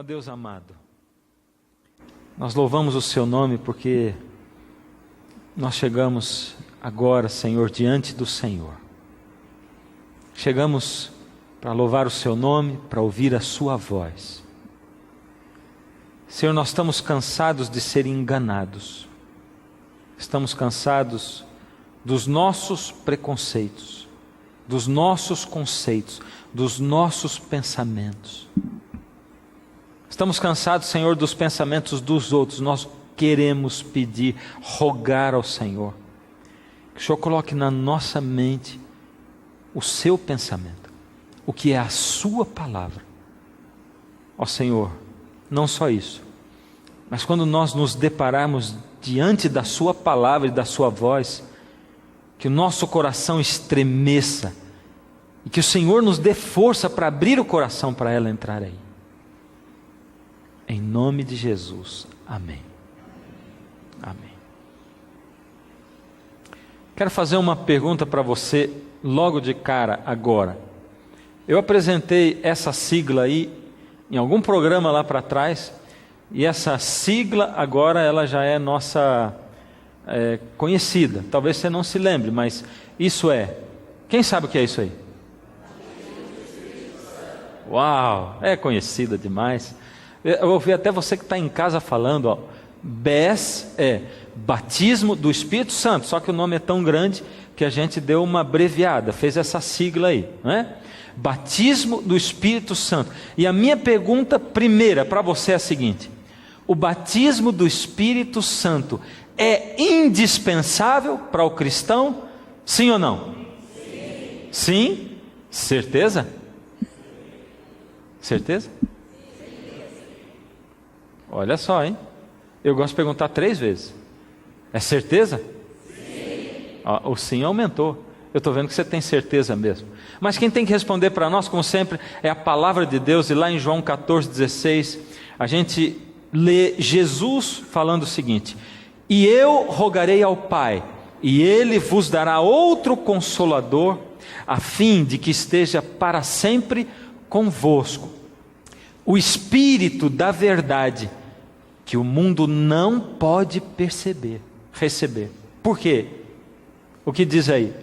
Ó Deus amado, nós louvamos o Seu nome porque nós chegamos agora, Senhor, diante do Senhor. Chegamos para louvar o Seu nome, para ouvir a Sua voz. Senhor, nós estamos cansados de ser enganados. Estamos cansados dos nossos preconceitos, dos nossos conceitos, dos nossos pensamentos. Estamos cansados, Senhor, dos pensamentos dos outros. Nós queremos pedir, rogar ao Senhor, que o Senhor coloque na nossa mente o seu pensamento, o que é a sua palavra. Ó Senhor, não só isso, mas quando nós nos depararmos diante da sua palavra e da sua voz, que o nosso coração estremeça e que o Senhor nos dê força para abrir o coração para ela entrar aí. Em nome de Jesus, amém. Amém. Quero fazer uma pergunta para você logo de cara agora. Eu apresentei essa sigla aí em algum programa lá para trás, e essa sigla agora ela já é nossa conhecida. Talvez você não se lembre, mas isso é... Quem sabe o que é isso aí? Uau, é conhecida demais. Eu ouvi até você que está em casa falando, ó, BES é Batismo do Espírito Santo, só que o nome é tão grande que a gente deu uma abreviada, fez essa sigla aí, não é? Batismo do Espírito Santo. E a minha pergunta primeira para você é a seguinte: o batismo do Espírito Santo é indispensável para o cristão? Sim ou não? Sim. Sim? Certeza? Certeza? Olha só, hein? Eu gosto de perguntar 3 vezes. É certeza? Sim. O sim aumentou. Eu estou vendo que você tem certeza mesmo. Mas quem tem que responder para nós, como sempre, é a palavra de Deus. E lá em João 14,16, a gente lê Jesus falando o seguinte: e eu rogarei ao Pai, e Ele vos dará outro Consolador, a fim de que esteja para sempre convosco, o Espírito da verdade, que o mundo não pode receber. Por quê? O que diz aí?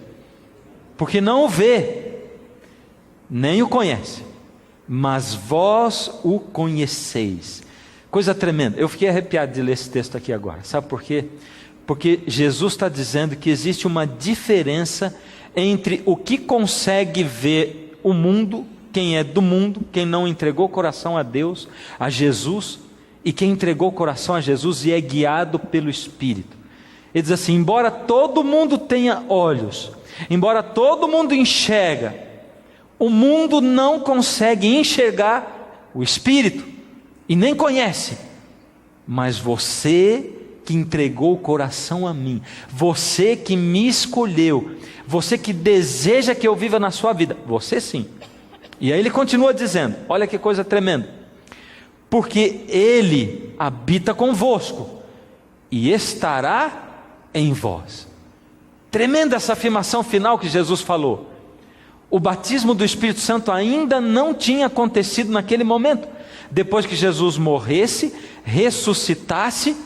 Porque não o vê, nem o conhece, mas vós o conheceis. Coisa tremenda. Eu fiquei arrepiado de ler esse texto aqui agora. Sabe por quê? Porque Jesus está dizendo que existe uma diferença entre o que consegue ver o mundo, quem é do mundo, quem não entregou o coração a Deus, a Jesus, e quem entregou o coração a Jesus e é guiado pelo Espírito. Ele diz assim: embora todo mundo tenha olhos, embora todo mundo enxerga, o mundo não consegue enxergar o Espírito e nem conhece. Mas você que entregou o coração a mim, você que me escolheu, você que deseja que eu viva na sua vida, você sim. E aí ele continua dizendo, olha que coisa tremenda: porque Ele habita convosco e estará em vós. Tremenda essa afirmação final que Jesus falou. O batismo do Espírito Santo ainda não tinha acontecido naquele momento. Depois que Jesus morresse, ressuscitasse,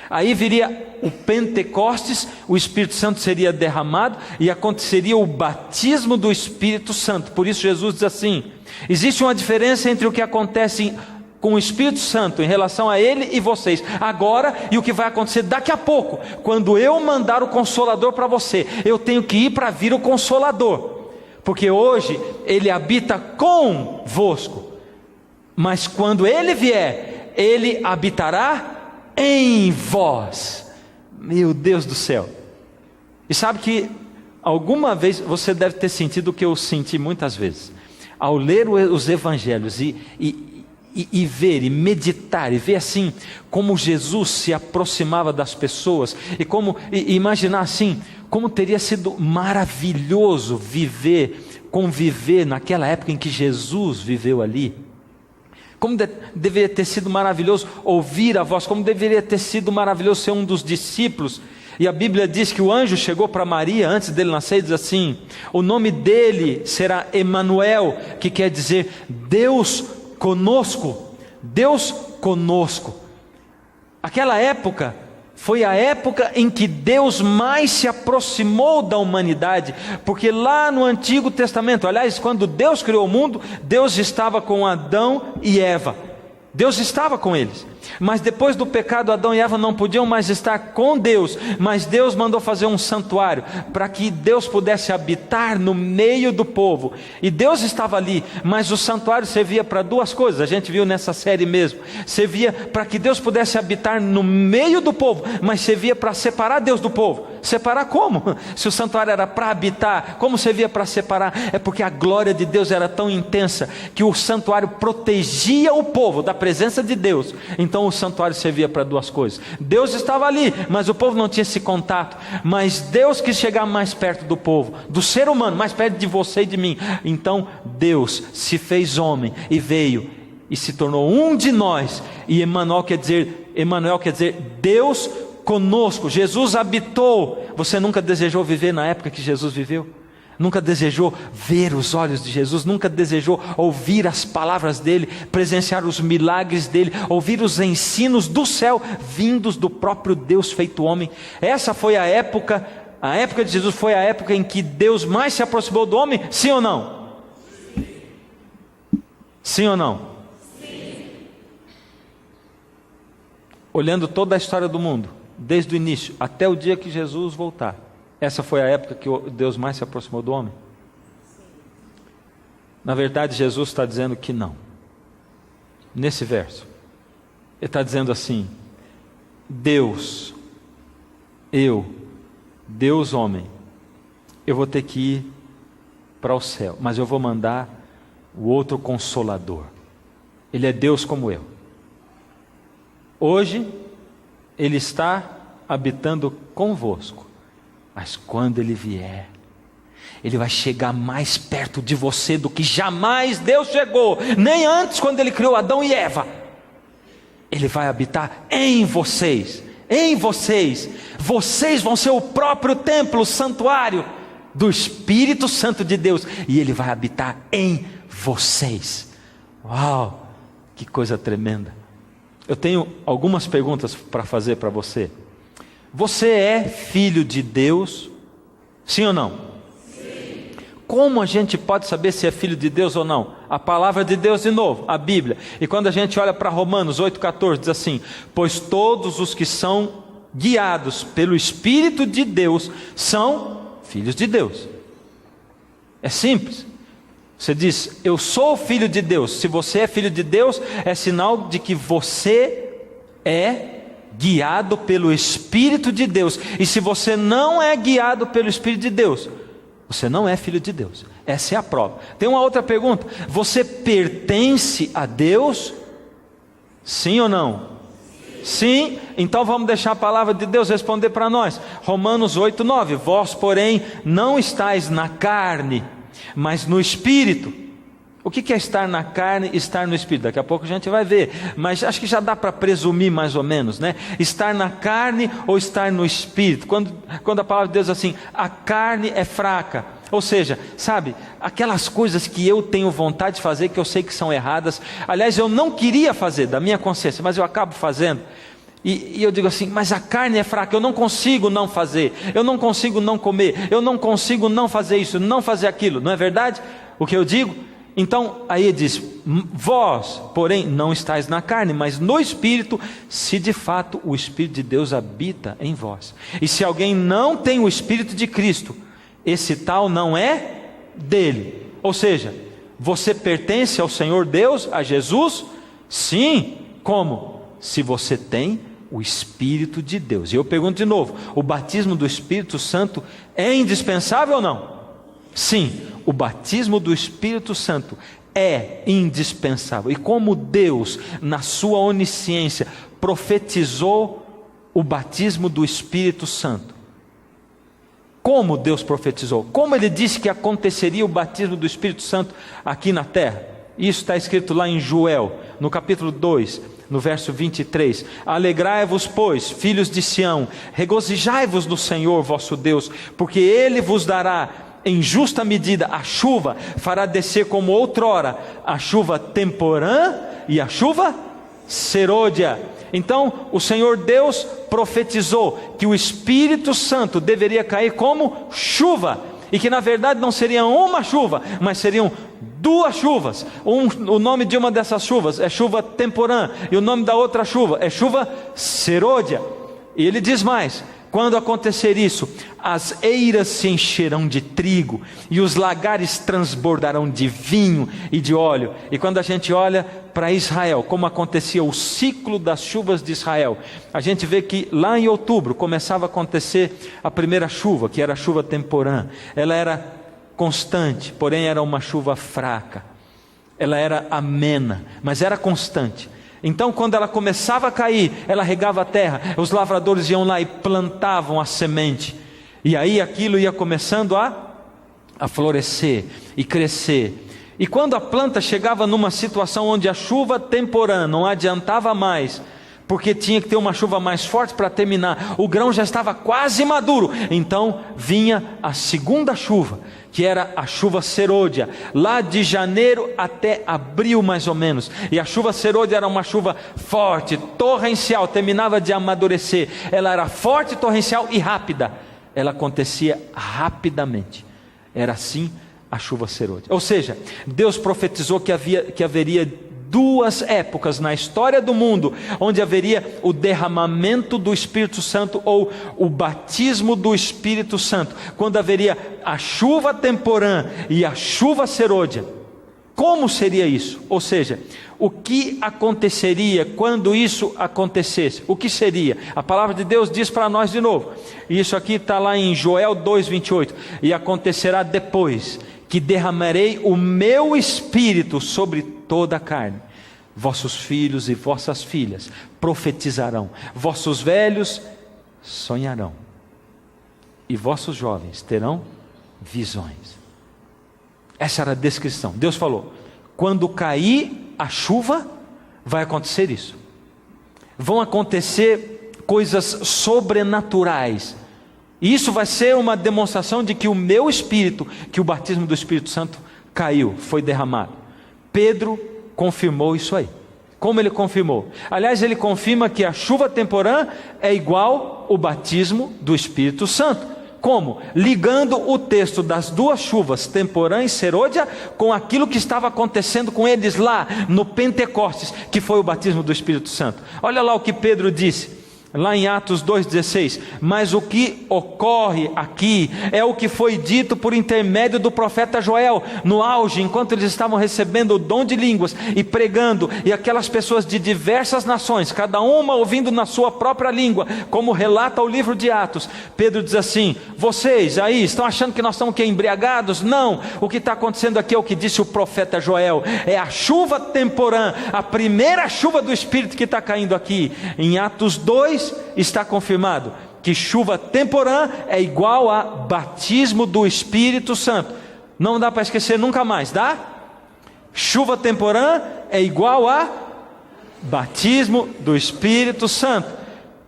aí viria o Pentecostes, o Espírito Santo seria derramado e aconteceria o batismo do Espírito Santo. Por isso Jesus diz assim: existe uma diferença entre o que acontece com o Espírito Santo em relação a Ele e vocês agora, e o que vai acontecer daqui a pouco. Quando eu mandar o Consolador para você, eu tenho que ir para vir o Consolador, porque hoje Ele habita convosco, mas quando Ele vier, Ele habitará em vós. Meu Deus do céu! E sabe que alguma vez você deve ter sentido o que eu senti muitas vezes ao ler os evangelhos e ver, e meditar, e ver assim, como Jesus se aproximava das pessoas, e imaginar assim, como teria sido maravilhoso conviver naquela época em que Jesus viveu ali, como deveria ter sido maravilhoso ouvir a voz, como deveria ter sido maravilhoso ser um dos discípulos. E a Bíblia diz que o anjo chegou para Maria antes dele nascer e diz assim: o nome dele será Emanuel, que quer dizer Deus conosco. Deus conosco. Aquela época foi a época em que Deus mais se aproximou da humanidade, porque lá no Antigo Testamento, aliás, quando Deus criou o mundo, Deus estava com Adão e Eva. Deus estava com eles, mas depois do pecado, Adão e Eva não podiam mais estar com Deus, mas Deus mandou fazer um santuário, para que Deus pudesse habitar no meio do povo, e Deus estava ali, mas o santuário servia para duas coisas, a gente viu nessa série mesmo, servia para que Deus pudesse habitar no meio do povo, mas servia para separar Deus do povo. Separar como? Se o santuário era para habitar, como servia para separar? É porque a glória de Deus era tão intensa, que o santuário protegia o povo da presença de Deus. Então o santuário servia para duas coisas. Deus estava ali, mas o povo não tinha esse contato. Mas Deus quis chegar mais perto do povo, do ser humano, mais perto de você e de mim. Então Deus se fez homem e veio e se tornou um de nós. E Emmanuel quer dizer Deus conosco. Jesus habitou. Você nunca desejou viver na época que Jesus viveu? Nunca desejou ver os olhos de Jesus? Nunca desejou ouvir as palavras dele, presenciar os milagres dele, ouvir os ensinos do céu, vindos do próprio Deus feito homem? Essa foi a época de Jesus foi a época em que Deus mais se aproximou do homem, sim ou não? Sim ou não? Sim. Olhando toda a história do mundo, desde o início até o dia que Jesus voltar, essa foi a época que Deus mais se aproximou do homem? Na verdade, Jesus está dizendo que não. Nesse verso, ele está dizendo assim: Deus homem, eu vou ter que ir para o céu, mas eu vou mandar o outro Consolador. Ele é Deus como eu. Hoje, Ele está habitando convosco, mas quando Ele vier, Ele vai chegar mais perto de você do que jamais Deus chegou, nem antes, quando Ele criou Adão e Eva. Ele vai habitar em vocês, vocês vão ser o próprio templo, o santuário do Espírito Santo de Deus, e Ele vai habitar em vocês. Uau, que coisa tremenda. Eu tenho algumas perguntas para fazer para você. Você é filho de Deus? Sim ou não? Sim. Como a gente pode saber se é filho de Deus ou não? A palavra de Deus de novo, a Bíblia. E quando a gente olha para Romanos 8,14, diz assim: pois todos os que são guiados pelo Espírito de Deus são filhos de Deus. É simples. Você diz, eu sou filho de Deus. Se você é filho de Deus, é sinal de que você é guiado pelo Espírito de Deus. E se você não é guiado pelo Espírito de Deus, você não é filho de Deus. Essa é a prova. Tem uma outra pergunta: você pertence a Deus? Sim ou não? Sim. Então vamos deixar a palavra de Deus responder para nós. Romanos 8,9: vós porém não estáis na carne, mas no Espírito. O que é estar na carne e estar no Espírito? Daqui a pouco a gente vai ver, mas acho que já dá para presumir mais ou menos, né? Estar na carne ou estar no Espírito. Quando a palavra de Deus diz assim, a carne é fraca, ou seja, sabe, aquelas coisas que eu tenho vontade de fazer, que eu sei que são erradas, aliás, eu não queria fazer, da minha consciência, mas eu acabo fazendo. E eu digo assim, mas a carne é fraca, eu não consigo não fazer, eu não consigo não comer, eu não consigo não fazer isso, não fazer aquilo, não é verdade? O que eu digo? Então, aí ele diz, vós, porém, não estáis na carne, mas no Espírito, se de fato o Espírito de Deus habita em vós. E se alguém não tem o Espírito de Cristo, esse tal não é dele. Ou seja, você pertence ao Senhor Deus, a Jesus? Sim. Como? Se você tem o Espírito de Deus. E eu pergunto de novo, o batismo do Espírito Santo é indispensável ou não? Sim, o batismo do Espírito Santo é indispensável. E como Deus, na sua onisciência, profetizou o batismo do Espírito Santo? Como Deus profetizou? Como Ele disse que aconteceria o batismo do Espírito Santo aqui na terra? Isso está escrito lá em Joel, no capítulo 2, no verso 23. Alegrai-vos, pois, filhos de Sião, regozijai-vos no Senhor vosso Deus, porque Ele vos dará em justa medida a chuva, fará descer como outrora a chuva temporã e a chuva serôdia. Então o Senhor Deus profetizou que o Espírito Santo deveria cair como chuva, e que na verdade não seria uma chuva, mas seriam duas chuvas. O nome de uma dessas chuvas é chuva temporã, e o nome da outra chuva é chuva serôdia. E ele diz mais: quando acontecer isso, as eiras se encherão de trigo, e os lagares transbordarão de vinho e de óleo. E quando a gente olha para Israel, como acontecia o ciclo das chuvas de Israel, a gente vê que lá em outubro começava a acontecer a primeira chuva, que era a chuva temporã. Ela era constante, porém era uma chuva fraca. Ela era amena, mas era constante. Então quando ela começava a cair, ela regava a terra, os lavradores iam lá e plantavam a semente, e aí aquilo ia começando a florescer e crescer. E quando a planta chegava numa situação onde a chuva temporã não adiantava mais, porque tinha que ter uma chuva mais forte para terminar, o grão já estava quase maduro, então vinha a segunda chuva, que era a chuva serôdia, lá de janeiro até abril mais ou menos. E a chuva serôdia era uma chuva forte, torrencial, terminava de amadurecer. Ela era forte, torrencial e rápida. Ela acontecia rapidamente. Era assim a chuva serôdia. Ou seja, Deus profetizou que haveria duas épocas na história do mundo, onde haveria o derramamento do Espírito Santo, ou o batismo do Espírito Santo, quando haveria a chuva temporã e a chuva serôdia. Como seria isso? Ou seja, o que aconteceria quando isso acontecesse? O que seria? A palavra de Deus diz para nós de novo, e isso aqui está lá em Joel 2:28, e acontecerá depois que derramarei o meu Espírito sobre toda a carne. Vossos filhos e vossas filhas profetizarão, vossos velhos sonharão, e vossos jovens terão visões. Essa era a descrição. Deus falou: quando cair a chuva, vai acontecer isso. Vão acontecer coisas sobrenaturais. E isso vai ser uma demonstração de que o meu Espírito, que o batismo do Espírito Santo caiu, foi derramado. Pedro confirmou isso aí. Como ele confirmou? Aliás, ele confirma que a chuva temporã é igual o batismo do Espírito Santo. Como? Ligando o texto das duas chuvas, temporã e serôdia, com aquilo que estava acontecendo com eles lá no Pentecostes, que foi o batismo do Espírito Santo. Olha lá o que Pedro disse, lá em Atos 2,16, mas o que ocorre aqui é o que foi dito por intermédio do profeta Joel, no auge, enquanto eles estavam recebendo o dom de línguas e pregando, e aquelas pessoas de diversas nações, cada uma ouvindo na sua própria língua, como relata o livro de Atos. Pedro diz assim: vocês aí estão achando que nós estamos embriagados? Não, o que está acontecendo aqui é o que disse o profeta Joel, é a chuva temporã, a primeira chuva do Espírito que está caindo aqui. Em Atos 2 está confirmado que chuva temporã é igual a batismo do Espírito Santo. Não dá para esquecer nunca mais, dá? Chuva temporã é igual a batismo do Espírito Santo.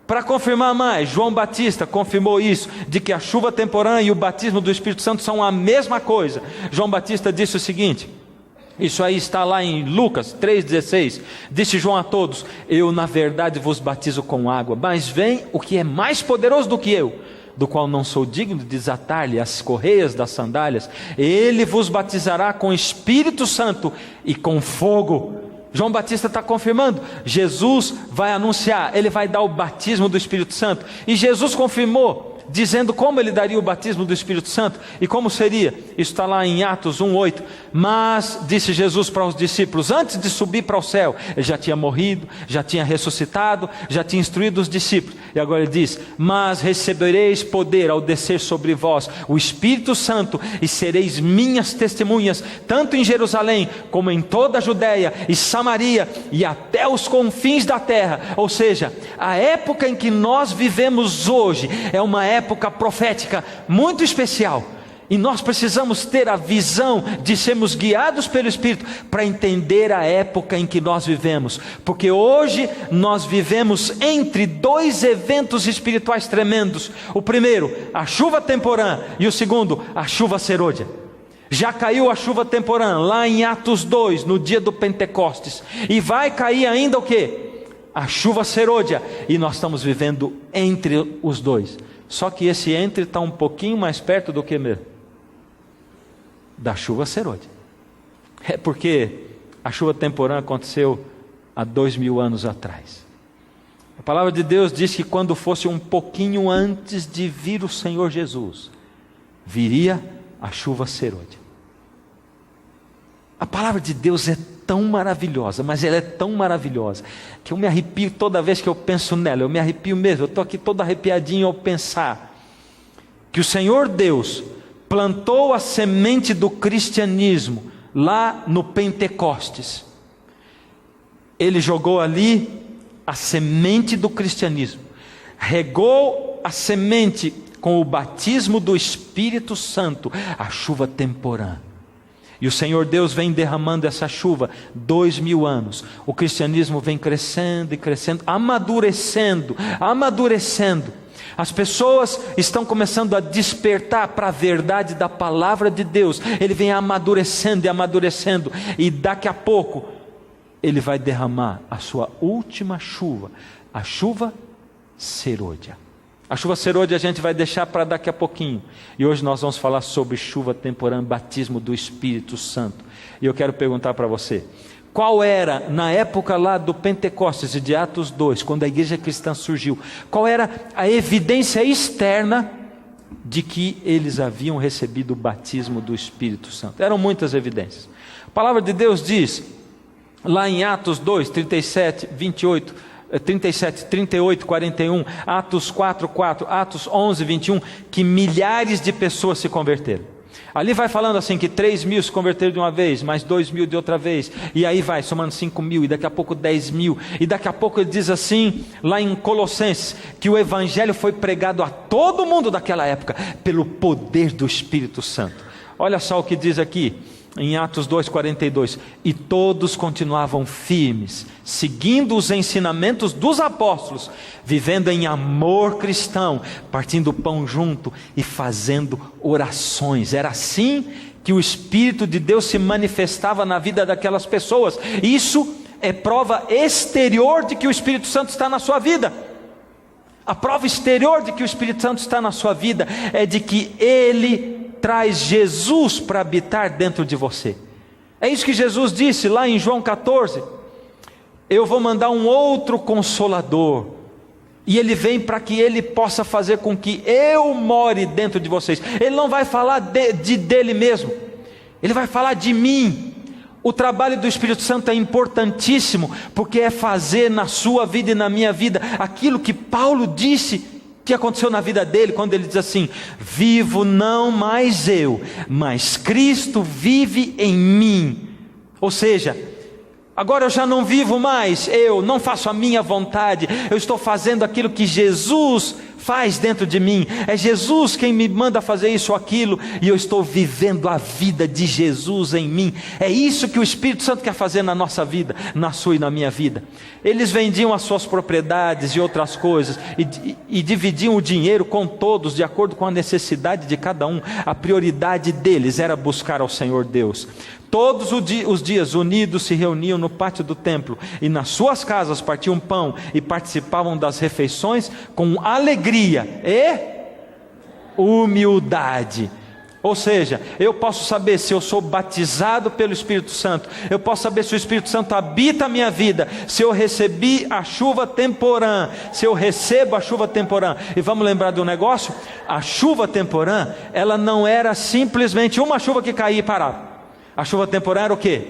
Para confirmar mais, João Batista confirmou isso, de que a chuva temporã e o batismo do Espírito Santo são a mesma coisa. João Batista disse o seguinte, isso aí está lá em Lucas 3,16, disse João a todos: eu na verdade vos batizo com água, mas vem o que é mais poderoso do que eu, do qual não sou digno de desatar-lhe as correias das sandálias. Ele vos batizará com Espírito Santo e com fogo. João Batista está confirmando, Jesus vai anunciar, ele vai dar o batismo do Espírito Santo, e Jesus confirmou, dizendo como ele daria o batismo do Espírito Santo, e como seria. Isso está lá em Atos 1,8, mas disse Jesus para os discípulos, antes de subir para o céu, ele já tinha morrido, já tinha ressuscitado, já tinha instruído os discípulos, e agora ele diz, mas recebereis poder ao descer sobre vós o Espírito Santo, e sereis minhas testemunhas, tanto em Jerusalém, como em toda a Judéia e Samaria, e até os confins da terra. Ou seja, a época em que nós vivemos hoje, é uma época profética muito especial, e nós precisamos ter a visão de sermos guiados pelo Espírito para entender a época em que nós vivemos, porque hoje nós vivemos entre dois eventos espirituais tremendos. O primeiro, a chuva temporã, e o segundo, a chuva serôdia. Já caiu a chuva temporã lá em Atos 2, no dia do Pentecostes, e vai cair ainda o quê? a chuva serôdia, e nós estamos vivendo entre os dois. Só que esse entre está um pouquinho mais perto do que mesmo? Da chuva serôdia. É porque a chuva temporã aconteceu há 2000 anos atrás. A palavra de Deus diz que quando fosse um pouquinho antes de vir o Senhor Jesus, viria a chuva serôdia. A palavra de Deus é tão maravilhosa, mas ela é tão maravilhosa, que eu me arrepio toda vez que eu penso nela. Eu me arrepio mesmo, eu estou aqui todo arrepiadinho ao pensar que o Senhor Deus plantou a semente do cristianismo lá no Pentecostes. Ele jogou ali a semente do cristianismo, regou a semente com o batismo do Espírito Santo, a chuva temporã. E o Senhor Deus vem derramando essa chuva 2000 anos. O cristianismo vem crescendo e crescendo, amadurecendo. As pessoas estão começando a despertar para a verdade da palavra de Deus. Ele vem amadurecendo, e daqui a pouco Ele vai derramar a sua última chuva, a chuva serôdia. A chuva serôdia a gente vai deixar para daqui a pouquinho. E hoje nós vamos falar sobre chuva temporã, batismo do Espírito Santo. E eu quero perguntar para você, qual era, na época lá do Pentecostes e de Atos 2, quando a igreja cristã surgiu, qual era a evidência externa de que eles haviam recebido o batismo do Espírito Santo? Eram muitas evidências. A palavra de Deus diz, lá em Atos 2, 37, 38, 41, Atos 4, 4, Atos 11, 21, que milhares de pessoas se converteram. Ali vai falando assim que 3.000 se converteram de uma vez, mais 2.000 de outra vez, e aí vai somando 5.000, e daqui a pouco 10.000, e daqui a pouco ele diz assim, lá em Colossenses, que o Evangelho foi pregado a todo mundo daquela época, pelo poder do Espírito Santo. Olha só o que diz aqui, em Atos 2,42, e todos continuavam firmes, seguindo os ensinamentos dos apóstolos, vivendo em amor cristão, partindo o pão junto e fazendo orações. Era assim que o Espírito de Deus se manifestava na vida daquelas pessoas. Isso é prova exterior de que o Espírito Santo está na sua vida. A prova exterior de que o Espírito Santo está na sua vida é de que Ele traz Jesus para habitar dentro de você. É isso que Jesus disse lá em João 14, eu vou mandar um outro Consolador, e Ele vem para que Ele possa fazer com que eu more dentro de vocês. Ele não vai falar dele mesmo, Ele vai falar de mim. O trabalho do Espírito Santo é importantíssimo, porque é fazer na sua vida e na minha vida aquilo que Paulo disse que aconteceu na vida dele, quando ele diz assim, vivo não mais eu, mas Cristo vive em mim. Ou seja, agora eu já não vivo mais, eu não faço a minha vontade, eu estou fazendo aquilo que Jesus faz dentro de mim, é Jesus quem me manda fazer isso ou aquilo, e eu estou vivendo a vida de Jesus em mim. É isso que o Espírito Santo quer fazer na nossa vida, na sua e na minha vida. Eles vendiam as suas propriedades e outras coisas, e dividiam o dinheiro com todos, de acordo com a necessidade de cada um. A prioridade deles era buscar ao Senhor Deus. Todos os dias unidos se reuniam no pátio do templo, e nas suas casas partiam pão, e participavam das refeições com alegria e humildade. Ou seja, eu posso saber se eu sou batizado pelo Espírito Santo, eu posso saber se o Espírito Santo habita a minha vida, se eu recebi a chuva temporã, se eu recebo a chuva temporã. E vamos lembrar de um negócio, a chuva temporã, ela não era simplesmente uma chuva que caía e parava. A chuva temporã era o quê?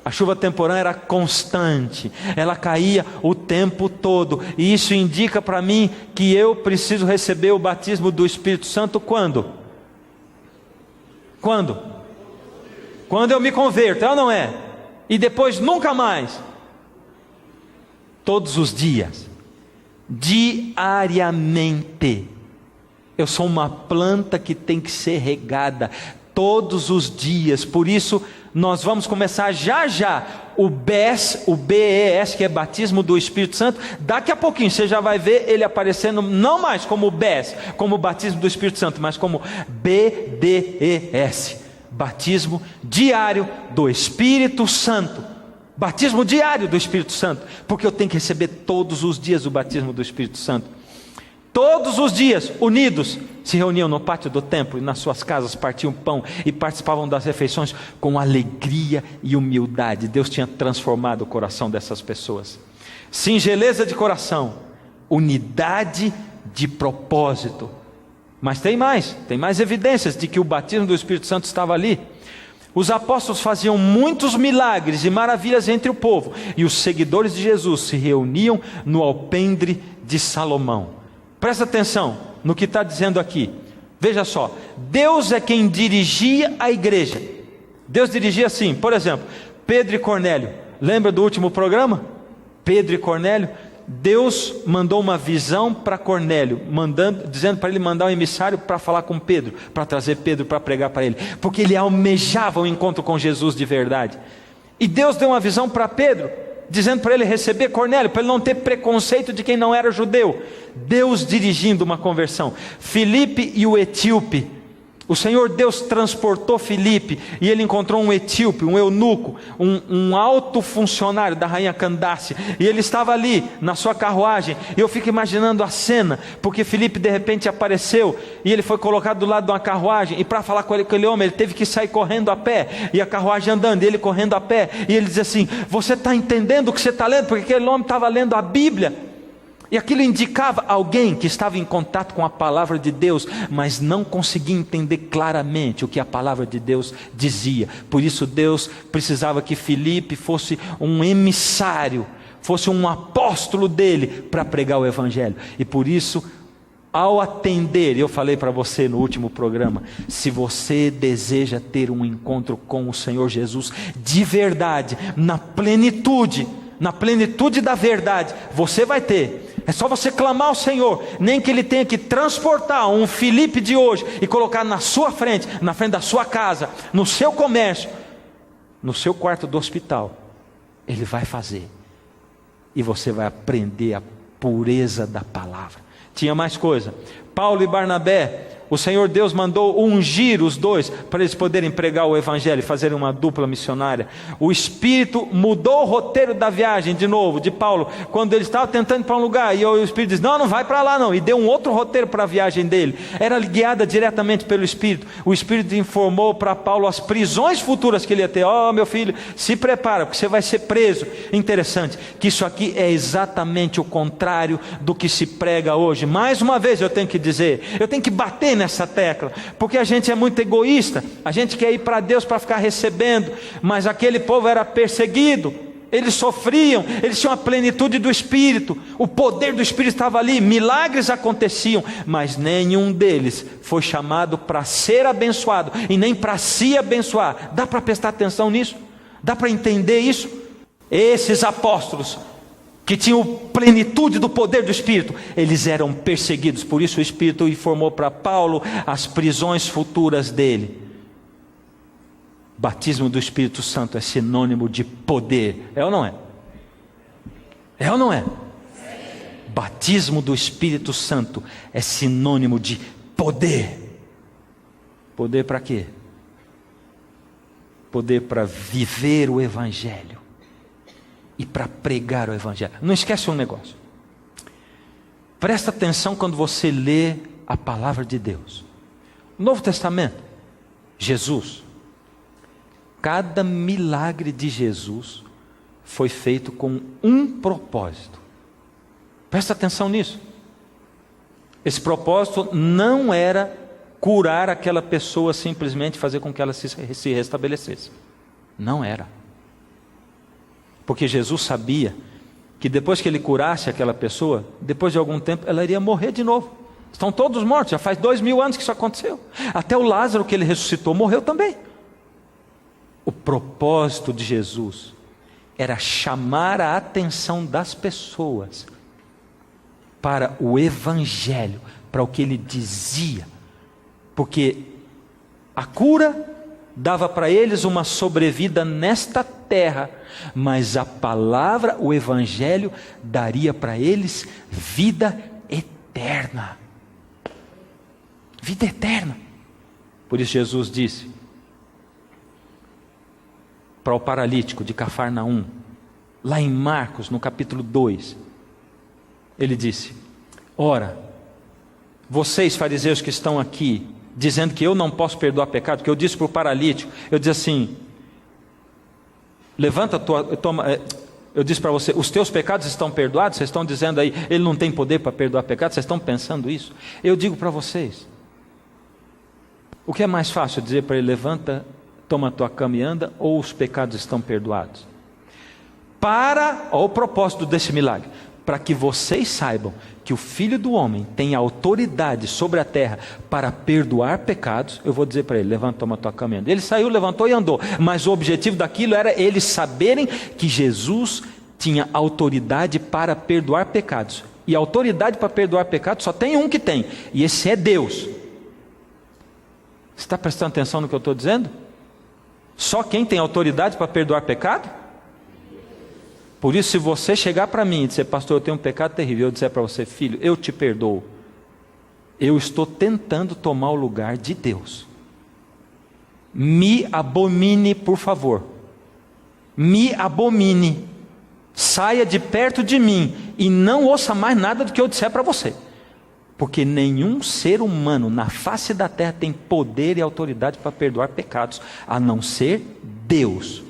A chuva temporã era constante, ela caía o tempo todo, e isso indica para mim que eu preciso receber o batismo do Espírito Santo quando? Quando? Quando eu me converto, é ou não é? E depois nunca mais? Todos os dias, diariamente. Eu sou uma planta que tem que ser regada todos os dias. Por isso nós vamos começar já o BES, o BES, que é batismo do Espírito Santo. Daqui a pouquinho você já vai ver ele aparecendo, não mais como BES, como batismo do Espírito Santo, mas como BDES, batismo diário do Espírito Santo. Batismo diário do Espírito Santo, porque eu tenho que receber todos os dias o batismo do Espírito Santo. Todos os dias, unidos, se reuniam no pátio do templo e nas suas casas partiam pão e participavam das refeições com alegria e humildade. Deus tinha transformado o coração dessas pessoas. Singeleza de coração, unidade de propósito. Mas tem mais evidências de que o batismo do Espírito Santo estava ali. Os apóstolos faziam muitos milagres e maravilhas entre o povo, e os seguidores de Jesus se reuniam no alpendre de Salomão. Presta atenção no que está dizendo aqui. Veja só, Deus é quem dirigia a igreja. Deus dirigia assim, por exemplo, Pedro e Cornélio. Lembra do último programa? Pedro e Cornélio. Deus mandou uma visão para Cornélio, dizendo para ele mandar um emissário para falar com Pedro, para trazer Pedro para pregar para ele, porque ele almejava um encontro com Jesus de verdade. E Deus deu uma visão para Pedro, dizendo para ele receber Cornélio, para ele não ter preconceito de quem não era judeu. Deus dirigindo uma conversão. Filipe e o etíope. O Senhor Deus transportou Filipe e ele encontrou um etíope, um eunuco, um alto funcionário da rainha Candace, e ele estava ali na sua carruagem. E eu fico imaginando a cena, porque Filipe de repente apareceu e ele foi colocado do lado de uma carruagem, e para falar com aquele homem ele teve que sair correndo a pé, e a carruagem andando, e ele correndo a pé, e ele diz assim: você está entendendo o que você está lendo? Porque aquele homem estava lendo a Bíblia. E aquilo indicava alguém que estava em contato com a palavra de Deus, mas não conseguia entender claramente o que a palavra de Deus dizia. Por isso Deus precisava que Filipe fosse um emissário, fosse um apóstolo dele para pregar o evangelho. E por isso, ao atender, eu falei para você no último programa, se você deseja ter um encontro com o Senhor Jesus de verdade, na plenitude da verdade, você vai ter. É só você clamar ao Senhor, nem que Ele tenha que transportar um Filipe de hoje e colocar na sua frente, na frente da sua casa, no seu comércio, no seu quarto do hospital. Ele vai fazer, e você vai aprender a pureza da palavra. Tinha mais coisa. Paulo e Barnabé, o Senhor Deus mandou ungir os dois para eles poderem pregar o evangelho e fazerem uma dupla missionária. O Espírito mudou o roteiro da viagem de novo, de Paulo, quando ele estava tentando ir para um lugar, e o Espírito disse: não vai para lá não, e deu um outro roteiro para a viagem dele. Era guiada diretamente pelo Espírito. O Espírito informou para Paulo as prisões futuras que ele ia ter. Meu filho, se prepara, porque você vai ser preso. Interessante, que isso aqui é exatamente o contrário do que se prega hoje. Mais uma vez eu tenho que dizer, eu tenho que bater nessa tecla, porque a gente é muito egoísta, a gente quer ir para Deus para ficar recebendo, mas aquele povo era perseguido, eles sofriam, eles tinham a plenitude do Espírito, o poder do Espírito estava ali, milagres aconteciam, mas nenhum deles foi chamado para ser abençoado, e nem para se abençoar. Dá para prestar atenção nisso? Dá para entender isso? Esses apóstolos que tinham plenitude do poder do Espírito, eles eram perseguidos. Por isso o Espírito informou para Paulo as prisões futuras dele. Batismo do Espírito Santo é sinônimo de poder. É ou não é? É ou não é? Batismo do Espírito Santo é sinônimo de poder. Poder para quê? Poder para viver o evangelho e para pregar o evangelho. Não esquece um negócio. Presta atenção quando você lê a palavra de Deus. No Novo Testamento, Jesus, cada milagre de Jesus foi feito com um propósito. Presta atenção nisso. Esse propósito não era curar aquela pessoa, simplesmente fazer com que ela se restabelecesse. Não era. Porque Jesus sabia que depois que ele curasse aquela pessoa, depois de algum tempo ela iria morrer de novo. Estão todos mortos, já faz 2000 anos que isso aconteceu. Até o Lázaro que ele ressuscitou morreu também. O propósito de Jesus era chamar a atenção das pessoas para o evangelho, para o que ele dizia. Porque a cura dava para eles uma sobrevida nesta terra, mas a palavra, o evangelho, daria para eles vida eterna. Vida eterna. Por isso Jesus disse para o paralítico de Cafarnaum, lá em Marcos, no capítulo 2, ele disse: ora, vocês fariseus que estão aqui, dizendo que eu não posso perdoar pecado, que eu disse para o paralítico, eu disse assim, levanta eu disse para você, os teus pecados estão perdoados. Vocês estão dizendo aí, ele não tem poder para perdoar pecado. Vocês estão pensando isso? Eu digo para vocês, o que é mais fácil dizer para ele, levanta, toma a tua cama e anda, ou os pecados estão perdoados? Olha o propósito desse milagre, para que vocês saibam que o Filho do Homem tem autoridade sobre a terra para perdoar pecados. Eu vou dizer para ele, levanta, toma a tua cama e anda. Ele saiu, levantou e andou, mas o objetivo daquilo era eles saberem que Jesus tinha autoridade para perdoar pecados, e autoridade para perdoar pecados só tem um que tem, e esse é Deus. Você está prestando atenção no que eu estou dizendo? Só quem tem autoridade para perdoar pecado? Por isso, se você chegar para mim e dizer, pastor, eu tenho um pecado terrível, eu disser para você, filho, eu te perdoo, eu estou tentando tomar o lugar de Deus. Me abomine, por favor. Me abomine. Saia de perto de mim e não ouça mais nada do que eu disser para você. Porque nenhum ser humano na face da terra tem poder e autoridade para perdoar pecados, a não ser Deus.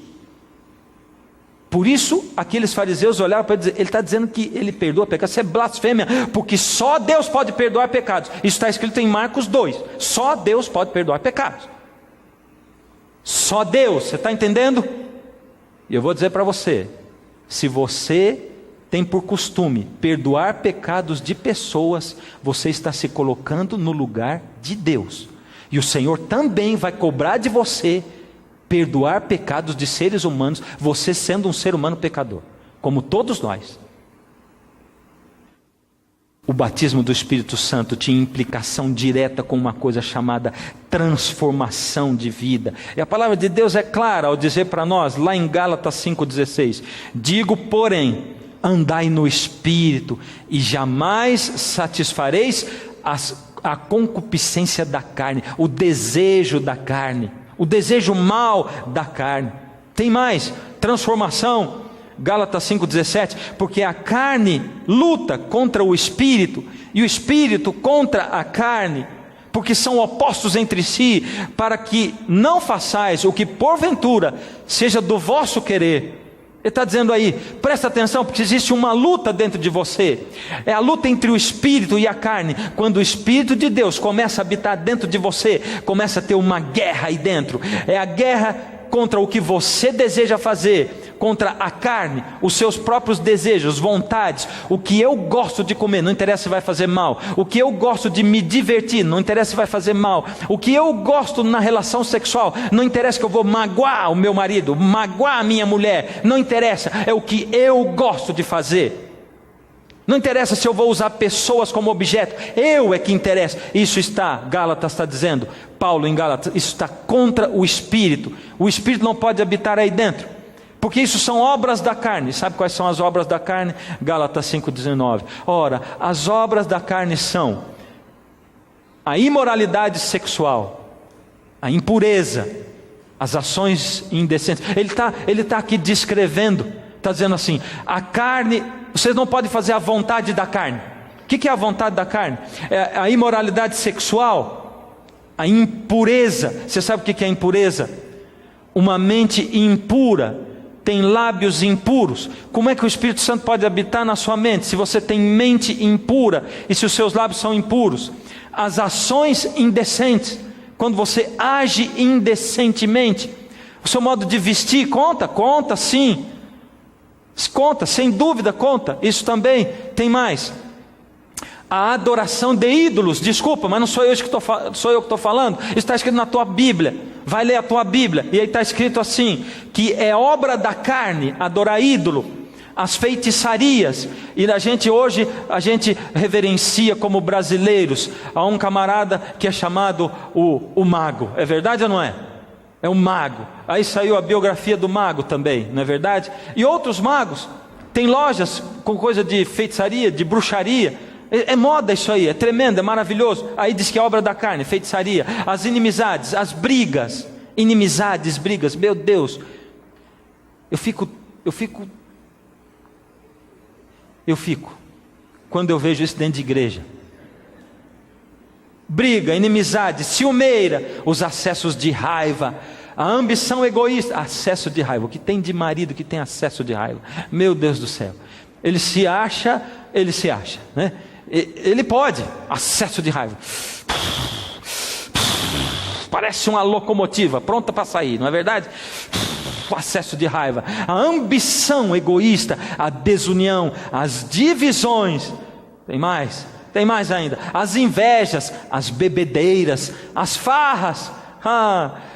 Por isso, aqueles fariseus olharam para ele e dizer, ele está dizendo que ele perdoa pecados. Isso é blasfêmia, porque só Deus pode perdoar pecados. Isso está escrito em Marcos 2. Só Deus pode perdoar pecados. Só Deus, você está entendendo? E eu vou dizer para você, se você tem por costume perdoar pecados de pessoas, você está se colocando no lugar de Deus. E o Senhor também vai cobrar de você perdoar pecados de seres humanos, você sendo um ser humano pecador, como todos nós. O batismo do Espírito Santo tinha implicação direta com uma coisa chamada transformação de vida. E a palavra de Deus é clara ao dizer para nós, lá em Gálatas 5,16, digo, porém, andai no Espírito, e jamais satisfareis a concupiscência da carne, o desejo da carne, o desejo mau da carne. Tem mais, transformação, Gálatas 5,17, porque a carne luta contra o Espírito, e o Espírito contra a carne, porque são opostos entre si, para que não façais o que porventura seja do vosso querer. Ele está dizendo aí, presta atenção, porque existe uma luta dentro de você, é a luta entre o Espírito e a carne. Quando o Espírito de Deus começa a habitar dentro de você, começa a ter uma guerra aí dentro, é a guerra contra o que você deseja fazer, contra a carne, os seus próprios desejos, vontades, o que eu gosto de comer, não interessa se vai fazer mal, o que eu gosto de me divertir, não interessa se vai fazer mal, o que eu gosto na relação sexual, não interessa que eu vou magoar o meu marido, magoar a minha mulher, não interessa, é o que eu gosto de fazer. Não interessa se eu vou usar pessoas como objeto, eu é que interessa. Isso está, Gálatas está dizendo, Paulo em Gálatas, isso está contra o Espírito. O Espírito não pode habitar aí dentro, porque isso são obras da carne. Sabe quais são as obras da carne? Gálatas 5,19. Ora, as obras da carne são a imoralidade sexual, a impureza, as ações indecentes. Ele está aqui descrevendo, está dizendo assim, a carne, vocês não podem fazer a vontade da carne. O que é a vontade da carne? É a imoralidade sexual, a impureza. Você sabe o que é impureza? Uma mente impura tem lábios impuros. Como é que o Espírito Santo pode habitar na sua mente, se você tem mente impura, e se os seus lábios são impuros? As ações indecentes, quando você age indecentemente, o seu modo de vestir, conta sim, conta, sem dúvida conta, isso também. Tem mais, a adoração de ídolos. Desculpa, mas não sou eu que estou falando, isso está escrito na tua Bíblia. Vai ler a tua Bíblia, e aí está escrito assim, que é obra da carne, adorar ídolo, as feitiçarias. E hoje a gente reverencia como brasileiros a um camarada que é chamado o mago. É verdade ou não é? É um mago. Aí saiu a biografia do mago também, não é verdade? E outros magos, tem lojas com coisa de feitiçaria, de bruxaria. É moda isso aí, é tremendo, é maravilhoso. Aí diz que é obra da carne, feitiçaria. As inimizades, as brigas, inimizades, brigas. Meu Deus, eu fico eu fico quando eu vejo isso dentro de igreja. Briga, inimizade, ciumeira, os acessos de raiva, a ambição egoísta, acesso de raiva. O que tem de marido que tem acesso de raiva? Meu Deus do céu. Ele se acha, né? Ele pode, acesso de raiva. Parece uma locomotiva, pronta para sair, não é verdade? O acesso de raiva, a ambição egoísta, a desunião, as divisões. Tem mais ainda, as invejas, as bebedeiras, as farras.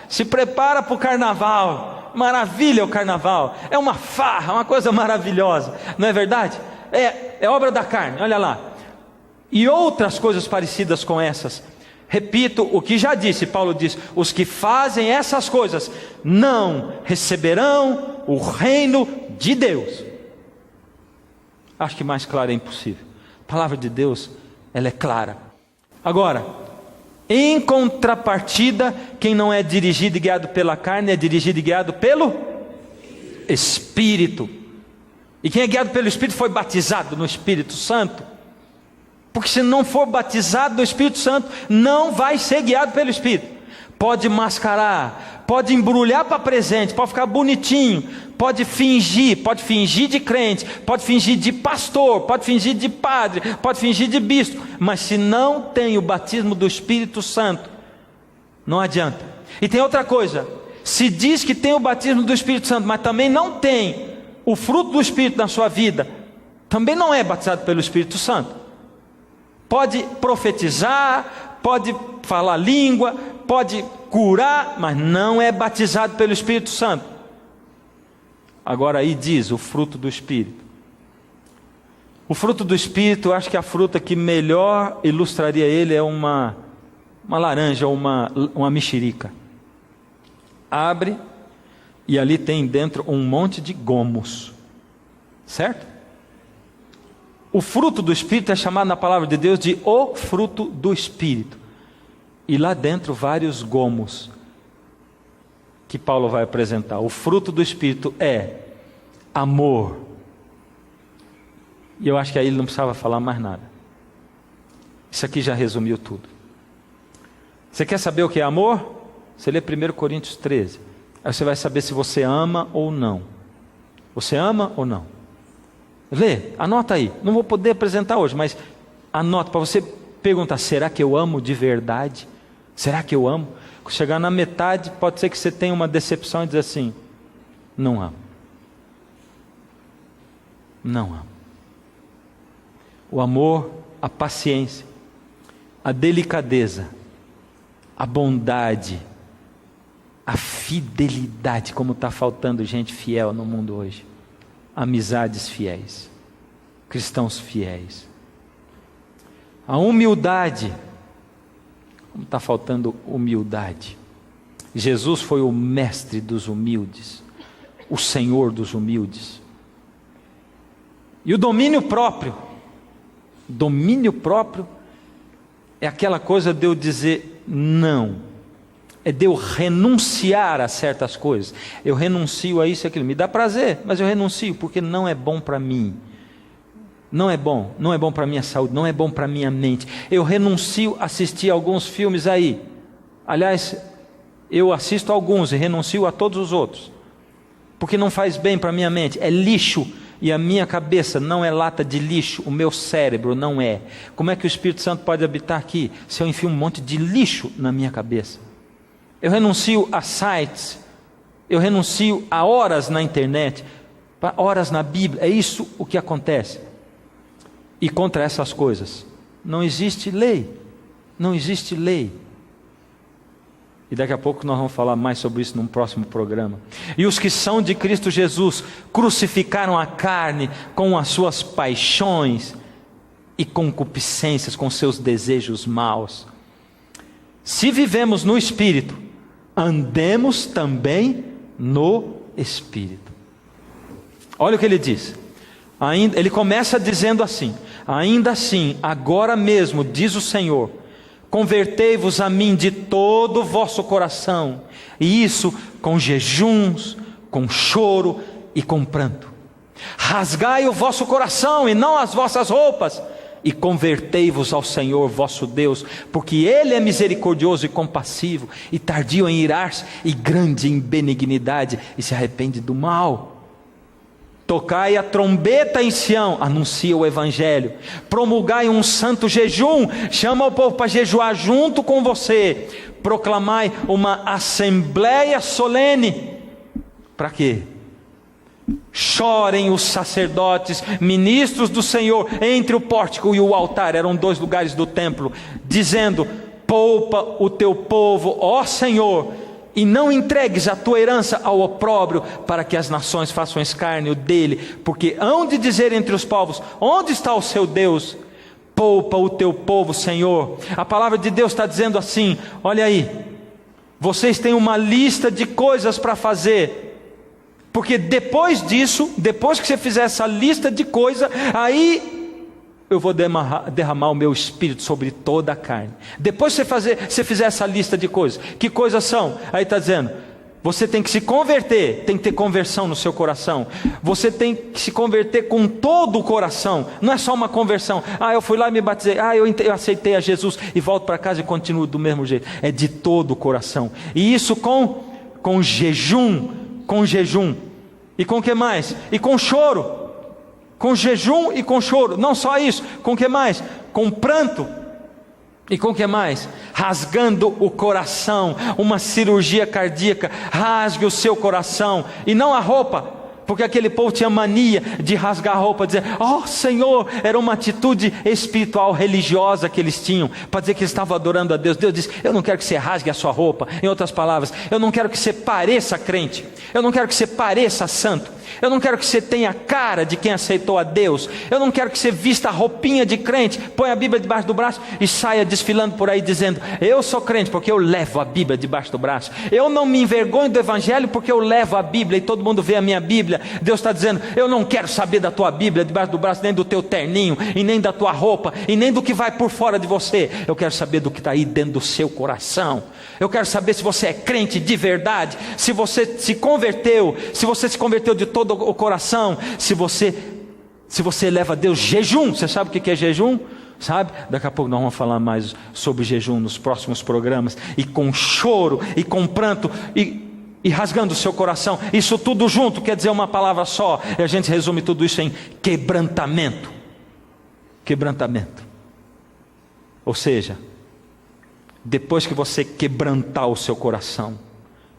Se prepara para o carnaval, maravilha o carnaval, é uma farra, uma coisa maravilhosa, não é verdade? É obra da carne, olha lá. E outras coisas parecidas com essas. Repito o que já disse, Paulo diz: os que fazem essas coisas não receberão o reino de Deus. Acho que mais claro é impossível. A palavra de Deus, ela é clara. Agora, em contrapartida, quem não é dirigido e guiado pela carne, é dirigido e guiado pelo Espírito. E quem é guiado pelo Espírito foi batizado no Espírito Santo. Porque se não for batizado no Espírito Santo, não vai ser guiado pelo Espírito. Pode mascarar, pode embrulhar para presente, pode ficar bonitinho, pode fingir de crente, pode fingir de pastor, pode fingir de padre, pode fingir de bispo, mas se não tem o batismo do Espírito Santo, não adianta. E tem outra coisa, se diz que tem o batismo do Espírito Santo, mas também não tem o fruto do Espírito na sua vida, também não é batizado pelo Espírito Santo. Pode profetizar, pode falar língua, pode curar, mas não é batizado pelo Espírito Santo. Agora aí diz o fruto do Espírito. O fruto do Espírito, eu acho que a fruta que melhor ilustraria ele é uma laranja ou uma mexerica. Abre e ali tem dentro um monte de gomos, certo? O fruto do Espírito é chamado na palavra de Deus de o fruto do Espírito. E lá dentro vários gomos que Paulo vai apresentar. O fruto do Espírito é amor. E eu acho que aí ele não precisava falar mais nada. Isso aqui já resumiu tudo. Você quer saber o que é amor? Você lê 1 Coríntios 13. Aí você vai saber se você ama ou não. Você ama ou não? Lê, anota aí. Não vou poder apresentar hoje, mas anota para você perguntar: será que eu amo de verdade? Será que eu amo? Quando chegar na metade, pode ser que você tenha uma decepção e dizer assim: não amo. Não amo. O amor, a paciência, a delicadeza, a bondade, a fidelidade, como está faltando gente fiel no mundo hoje. Amizades fiéis, cristãos fiéis, a humildade, como está faltando humildade. Jesus foi o mestre dos humildes, o Senhor dos humildes. E o domínio próprio é aquela coisa de eu dizer não. É de eu renunciar a certas coisas. Eu renuncio a isso e aquilo. Me dá prazer, mas eu renuncio porque não é bom para mim. Não é bom para a minha saúde, não é bom para a minha mente. Eu renuncio a assistir alguns filmes aí. Aliás, eu assisto alguns e renuncio a todos os outros. Porque não faz bem para a minha mente. É lixo. E a minha cabeça não é lata de lixo. O meu cérebro não é. Como é que o Espírito Santo pode habitar aqui se eu enfio um monte de lixo na minha cabeça? Eu renuncio a sites, eu renuncio a horas na internet, horas na Bíblia. É isso o que acontece. E contra essas coisas não existe lei. Não existe lei. E daqui a pouco nós vamos falar mais sobre isso num próximo programa. E os que são de Cristo Jesus crucificaram a carne com as suas paixões e concupiscências, com seus desejos maus. Se vivemos no Espírito, andemos também no Espírito. Olha o que ele diz. Ele começa dizendo assim: ainda assim, agora mesmo, diz o Senhor, convertei-vos a mim de todo o vosso coração, e isso com jejuns, com choro e com pranto. Rasgai o vosso coração e não as vossas roupas, e convertei-vos ao Senhor vosso Deus, porque Ele é misericordioso e compassivo, e tardio em irar-se, e grande em benignidade, e se arrepende do mal. Tocai a trombeta em Sião, anuncia o Evangelho, promulgai um santo jejum, chama o povo para jejuar junto com você, proclamai uma assembleia solene. Para quê? Chorem os sacerdotes, ministros do Senhor, entre o pórtico e o altar, eram 2 lugares do templo, dizendo: poupa o teu povo, ó Senhor, e não entregues a tua herança ao opróbrio, para que as nações façam escárnio dele, porque hão de dizer entre os povos: onde está o seu Deus? Poupa o teu povo, Senhor. A palavra de Deus está dizendo assim: olha aí, vocês têm uma lista de coisas para fazer, porque depois disso, depois que você fizer essa lista de coisas, aí eu vou derramar o meu espírito sobre toda a carne. Depois que você fizer essa lista de coisas, que coisas são? Aí está dizendo, você tem que se converter, tem que ter conversão no seu coração, você tem que se converter com todo o coração, não é só uma conversão, eu fui lá e me batizei, eu aceitei a Jesus e volto para casa e continuo do mesmo jeito, é de todo o coração, e isso com jejum, e com o que mais? E com choro, com jejum e com choro, não só isso, com o que mais? Com pranto, e com o que mais? Rasgando o coração, uma cirurgia cardíaca, rasgue o seu coração, e não a roupa, porque aquele povo tinha mania de rasgar a roupa, dizer: ó Senhor, era uma atitude espiritual, religiosa que eles tinham, para dizer que eles estavam adorando a Deus. Deus disse: eu não quero que você rasgue a sua roupa. Em outras palavras, eu não quero que você pareça crente, eu não quero que você pareça santo, eu não quero que você tenha a cara de quem aceitou a Deus, eu não quero que você vista a roupinha de crente, põe a Bíblia debaixo do braço e saia desfilando por aí dizendo: eu sou crente porque eu levo a Bíblia debaixo do braço, eu não me envergonho do Evangelho porque eu levo a Bíblia e todo mundo vê a minha Bíblia. Deus está dizendo: eu não quero saber da tua Bíblia debaixo do braço, nem do teu terninho, e nem da tua roupa, e nem do que vai por fora de você. Eu quero saber do que está aí dentro do seu coração. Eu quero saber se você é crente de verdade, se você se converteu, se você se converteu de todo o coração, se você leva a Deus jejum. Você sabe o que é jejum? Sabe? Daqui a pouco nós vamos falar mais sobre jejum nos próximos programas. E com choro, e com pranto, e rasgando o seu coração, isso tudo junto quer dizer uma palavra só, e a gente resume tudo isso em quebrantamento. Quebrantamento. Ou seja, depois que você quebrantar o seu coração,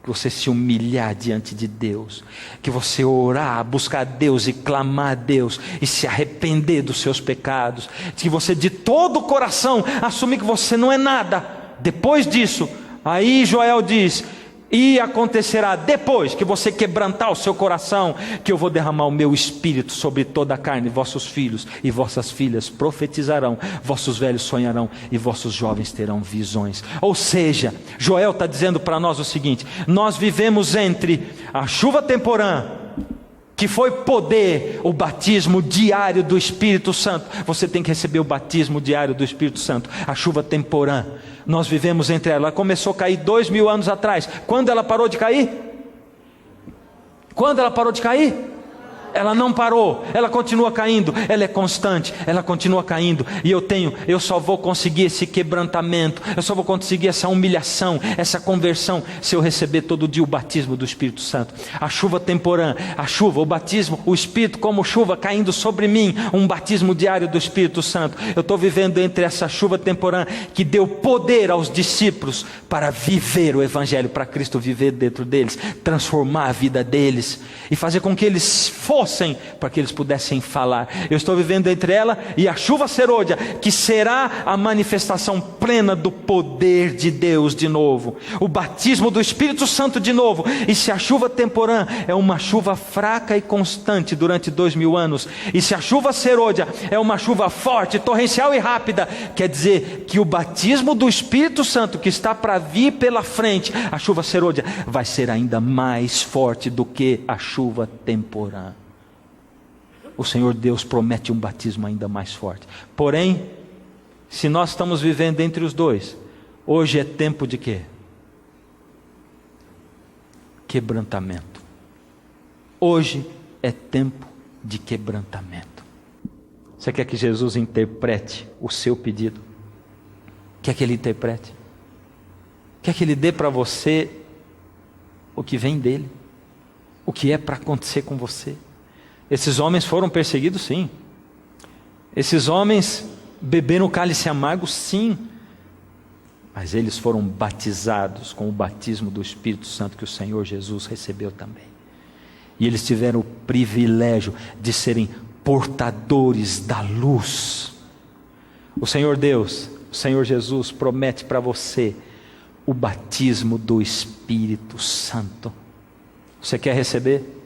que você se humilhar diante de Deus, que você orar, buscar Deus e clamar a Deus, e se arrepender dos seus pecados, que você de todo o coração assumir que você não é nada, depois disso, aí Joel diz: e acontecerá depois que você quebrantar o seu coração, que eu vou derramar o meu espírito sobre toda a carne, vossos filhos e vossas filhas profetizarão, vossos velhos sonharão e vossos jovens terão visões. Ou seja, Joel está dizendo para nós o seguinte: nós vivemos entre a chuva temporã, que foi poder, o batismo diário do Espírito Santo. Você tem que receber o batismo diário do Espírito Santo, a chuva temporã. Nós vivemos entre ela começou a cair 2000 anos atrás. Quando ela parou de cair? Quando ela parou de cair? Ela não parou, ela continua caindo, ela é constante, ela continua caindo, e eu só vou conseguir esse quebrantamento, eu só vou conseguir essa humilhação, essa conversão, se eu receber todo dia o batismo do Espírito Santo. A chuva temporã, a chuva, o batismo, o Espírito como chuva caindo sobre mim, um batismo diário do Espírito Santo. Eu estou vivendo entre essa chuva temporã, que deu poder aos discípulos para viver o Evangelho, para Cristo viver dentro deles, transformar a vida deles, e fazer com que eles fossem, para que eles pudessem falar. Eu estou vivendo entre ela e a chuva serôdia, que será a manifestação plena do poder de Deus de novo, o batismo do Espírito Santo de novo. E se a chuva temporã é uma chuva fraca e constante durante 2000 anos, e se a chuva serôdia é uma chuva forte, torrencial e rápida, quer dizer que o batismo do Espírito Santo que está para vir pela frente, a chuva serôdia, vai ser ainda mais forte do que a chuva temporã. O Senhor Deus promete um batismo ainda mais forte. Porém, se nós estamos vivendo entre os dois, hoje é tempo de quê? Quebrantamento. Hoje é tempo de quebrantamento. Você quer que Jesus interprete o seu pedido? Quer que Ele interprete? Quer que Ele dê para você o que vem dEle? O que é para acontecer com você? Esses homens foram perseguidos, sim. Esses homens beberam o cálice amargo, sim. Mas eles foram batizados com o batismo do Espírito Santo que o Senhor Jesus recebeu também. E eles tiveram o privilégio de serem portadores da luz. O Senhor Deus, o Senhor Jesus promete para você o batismo do Espírito Santo. Você quer receber?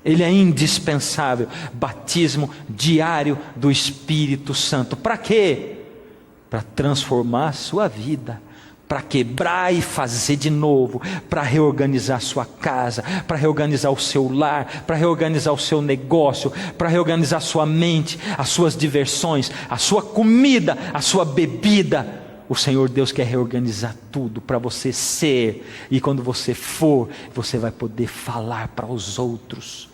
Ele é indispensável. Batismo diário do Espírito Santo. Para quê? Para transformar a sua vida, para quebrar e fazer de novo, para reorganizar a sua casa, para reorganizar o seu lar, para reorganizar o seu negócio, para reorganizar a sua mente, as suas diversões, a sua comida, a sua bebida. O Senhor Deus quer reorganizar tudo para você ser, e quando você for, você vai poder falar para os outros.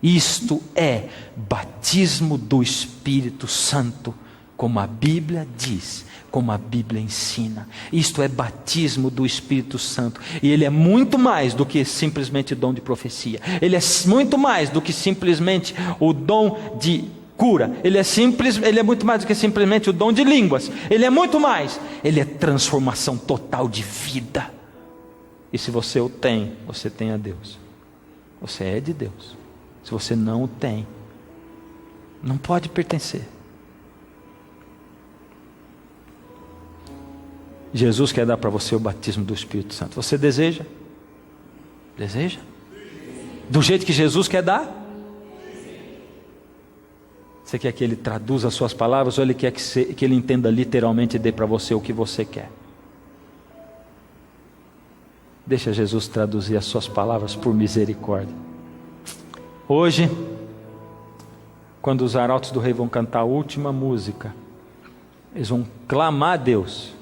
Isto é batismo do Espírito Santo, como a Bíblia diz, como a Bíblia ensina. Isto é batismo do Espírito Santo. E ele é muito mais do que simplesmente dom de profecia. Ele é muito mais do que simplesmente o dom de cura. Ele é muito mais do que simplesmente o dom de línguas. Ele é muito mais. Ele é transformação total de vida. E se você o tem, você tem a Deus. Você é de Deus. Se você não o tem, não pode pertencer. Jesus quer dar para você o batismo do Espírito Santo. Você deseja? Deseja? Do jeito que Jesus quer dar? Você quer que Ele traduza as suas palavras, ou Ele quer que Ele entenda literalmente e dê para você o que você quer? Deixa Jesus traduzir as suas palavras por misericórdia. Hoje, quando os arautos do rei vão cantar a última música, eles vão clamar a Deus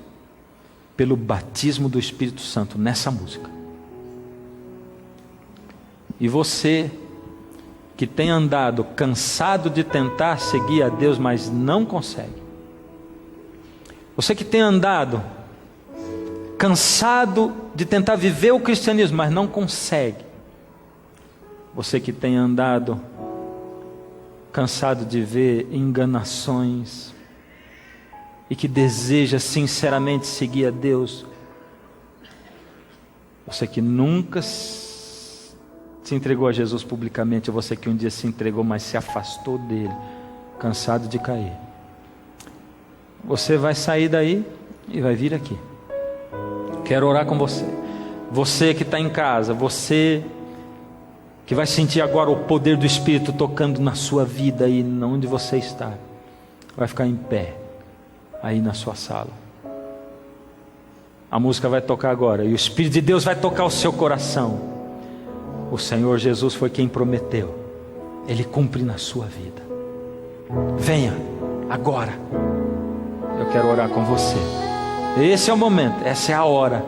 pelo batismo do Espírito Santo nessa música. E você que tem andado cansado de tentar seguir a Deus, mas não consegue. Você que tem andado cansado de tentar viver o cristianismo, mas não consegue. Você que tem andado cansado de ver enganações e que deseja sinceramente seguir a Deus. Você que nunca se entregou a Jesus publicamente, ou você que um dia se entregou, mas se afastou dele, cansado de cair. Você vai sair daí e vai vir aqui. Quero orar com você. Você que está em casa, você que vai sentir agora o poder do Espírito tocando na sua vida aí, onde você está, vai ficar em pé aí na sua sala. A música vai tocar agora e o Espírito de Deus vai tocar o seu coração. O Senhor Jesus foi quem prometeu, Ele cumpre na sua vida. Venha agora, eu quero orar com você. Esse é o momento, essa é a hora.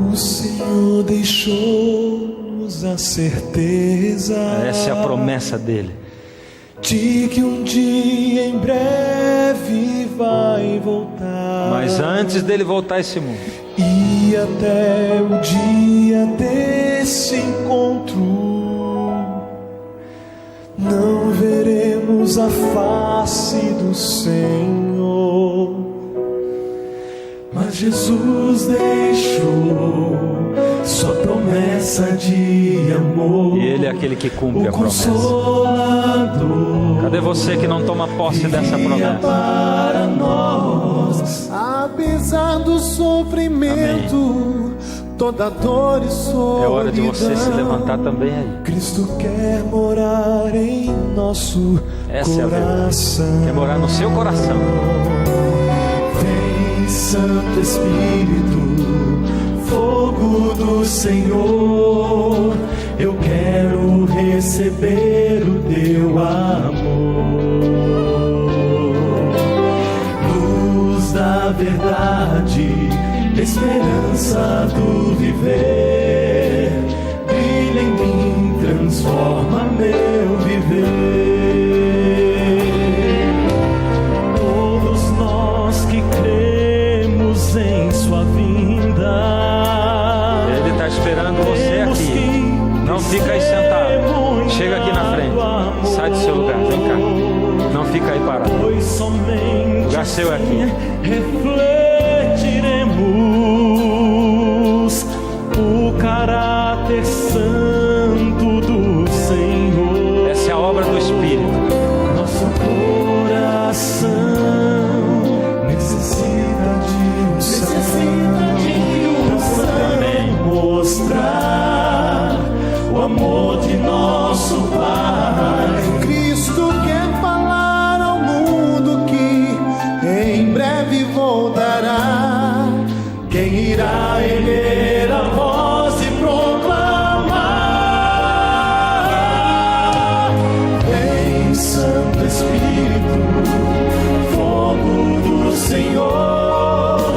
O Senhor deixou-nos a certeza, essa é a promessa dele, de que um dia em breve vai voltar. Mas antes dele voltar a esse mundo, e até o dia desse encontro, não veremos a face do Senhor. Mas Jesus deixou sua promessa de amor. E Ele é aquele que cumpre a promessa. Cadê você que não toma posse dessa promessa? Para nós, apesar do sofrimento, amém, toda dor e solidão, é hora de você se levantar também aí. Cristo quer morar em nosso essa coração. É a verdade. Quer morar no seu coração. Santo Espírito, fogo do Senhor, eu quero receber o teu amor. Luz da verdade, esperança do viver, brilha em mim, transforma meu viver. ficar. Não fica aí parado. Pois somente O lugar seu é aqui. refletiremos o caráter santo do Senhor. Essa é a obra do Espírito. Nosso coração necessita de unção também mostrar o amor de nosso Pai. Cristo quer falar ao mundo que em breve voltará. Quem irá erguer a voz e proclamar? Vem, Santo Espírito, fogo do Senhor,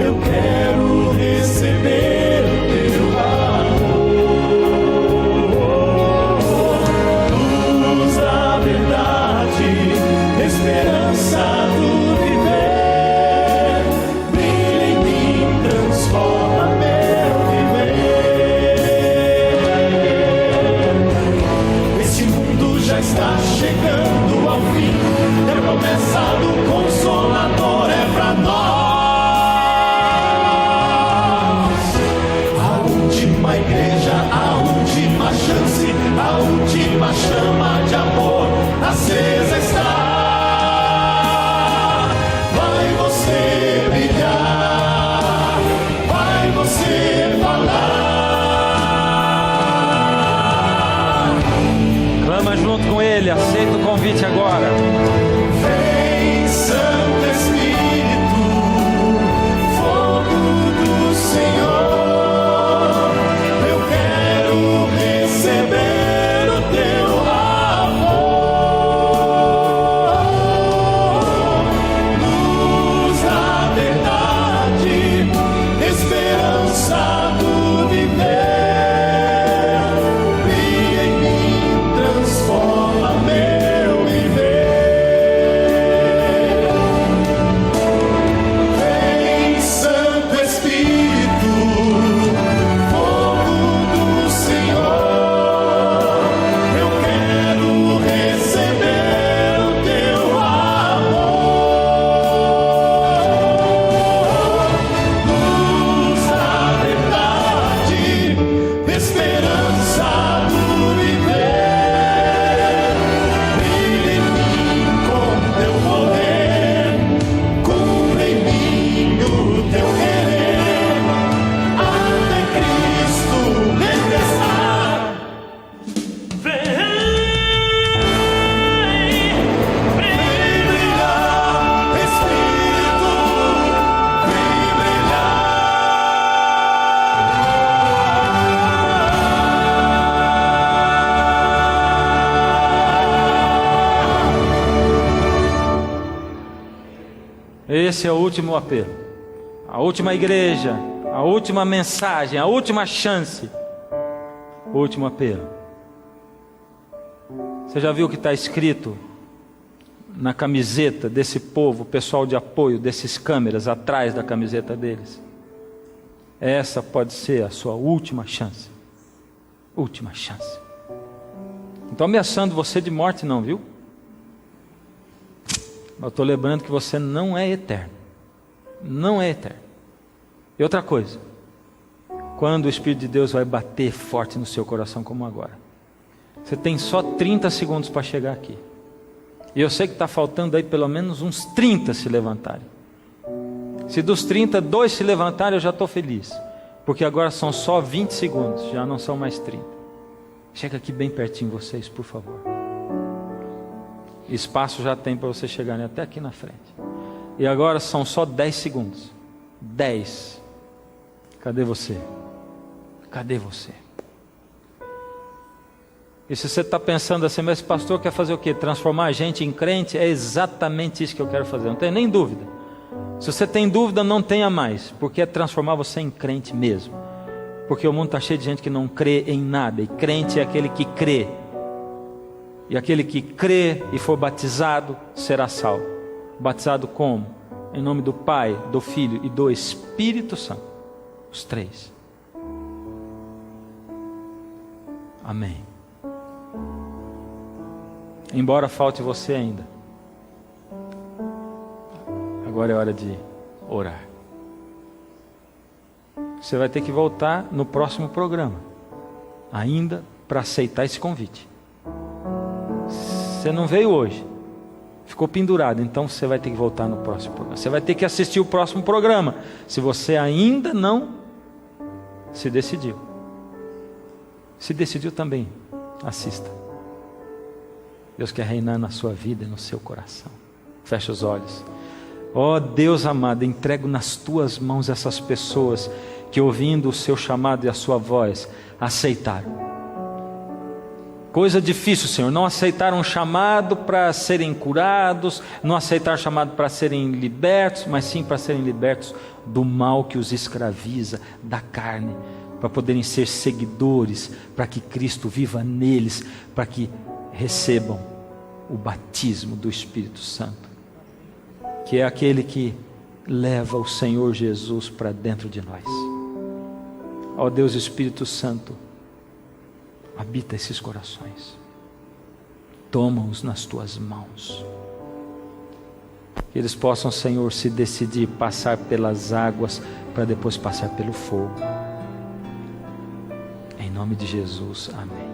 eu quero receber o teu amor. Luz da verdade, esperança do viver, brilha em mim, transforma meu viver. Este mundo já está chegando ao fim, a promessa do Consolador é pra nós. A última igreja, a última chance, a última chama de amor acesa está. Vai você brilhar, vai você falar. Clama junto com ele, aceita o convite agora. Vem, Santo Espírito, fogo do Senhor, eu quero receber o teu amor. Luz da verdade, esperança do viver, brilha em mim, transforma meu viver. Vem, Santo Espírito, fogo do Senhor, eu quero receber o teu amor. Luz da verdade, esperança do viver, brilha em mim com teu poder, cumpre em mim o teu querer, até Cristo regressar. Vem brilhar, Espírito, vem Esse é o último apelo, a última igreja, a última mensagem, a última chance, o último apelo. Você já viu o que está escrito na camiseta desse povo, pessoal de apoio, desses câmeras atrás da camiseta deles? Essa pode ser a sua última chance. Última chance. Não estou ameaçando você de morte não, viu? Eu estou lembrando que você não é eterno. Não é eterno. E outra coisa, quando o Espírito de Deus vai bater forte no seu coração como agora, você tem só 30 segundos para chegar aqui. E eu sei que está faltando aí pelo menos uns 30 se levantarem. Se dos 30, 2 se levantarem, eu já estou feliz. Porque agora são só 20 segundos, já não são mais 30. Chega aqui bem pertinho vocês, por favor. Espaço já tem para vocês chegarem até aqui na frente. E agora são só 10 segundos. 10. Cadê você? Cadê você? E se você está pensando assim, mas esse pastor quer fazer o quê? Transformar a gente em crente? É exatamente isso que eu quero fazer, não tem nem dúvida. Se você tem dúvida, não tenha mais, porque é transformar você em crente mesmo. Porque o mundo está cheio de gente que não crê em nada, e crente é aquele que crê. E aquele que crê e for batizado será salvo. Batizado como? Em nome do Pai, do Filho e do Espírito Santo. Os 3. Amém. Embora falte você ainda, agora é hora de orar. Você vai ter que voltar no próximo programa, ainda para aceitar esse convite. Você não veio hoje, ficou pendurado, então você vai ter que voltar no próximo programa. Você vai ter que assistir o próximo programa, se você ainda não se decidiu. Se decidiu também, assista. Deus quer reinar na sua vida e no seu coração. Fecha os olhos. Ó Deus amado, entrego nas tuas mãos essas pessoas que, ouvindo o seu chamado e a sua voz, aceitaram. Coisa difícil, Senhor, não aceitaram o chamado para serem curados, não aceitaram o chamado para serem libertos, mas sim para serem libertos do mal que os escraviza, da carne, para poderem ser seguidores, para que Cristo viva neles, para que recebam o batismo do Espírito Santo, que é aquele que leva o Senhor Jesus para dentro de nós. Ó Deus, Espírito Santo, habita esses corações, toma-os nas tuas mãos, que eles possam, Senhor, se decidir passar pelas águas para depois passar pelo fogo. Em nome de Jesus, amém.